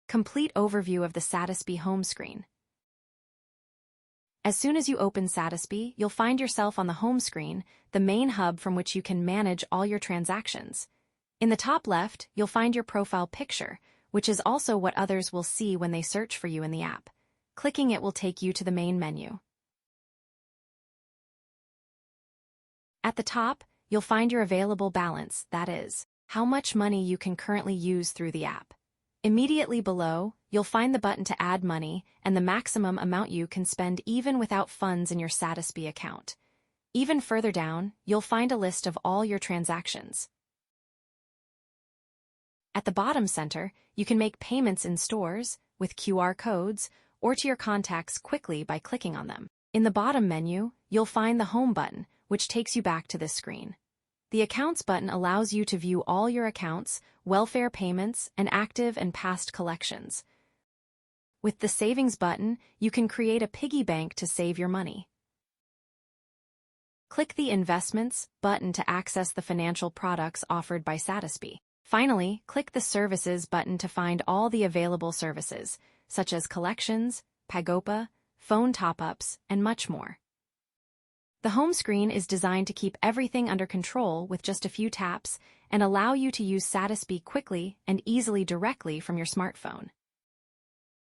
Complete overview of the Satispy home screen. As soon as you open Satispy, you'll find yourself on the home screen, the main hub from which you can manage all your transactions. In the top left, you'll find your profile picture, which is also what others will see when they search for you in the app. Clicking it will take you to the main menu. At the top, you'll find your available balance, that is, how much money you can currently use through the app. Immediately below, you'll find the button to add money and the maximum amount you can spend even without funds in your Satispy account. Even further down, you'll find a list of all your transactions. At the bottom center, you can make payments in stores, with QR codes, or to your contacts quickly by clicking on them. In the bottom menu, you'll find the Home button, which takes you back to this screen. The Accounts button allows you to view all your accounts, welfare payments, and active and past collections. With the Savings button, you can create a piggy bank to save your money. Click the Investments button to access the financial products offered by Satispy. Finally, click the Services button to find all the available services, such as collections, Pagopa, phone top-ups, and much more. The home screen is designed to keep everything under control with just a few taps and allow you to use Satispy quickly and easily directly from your smartphone.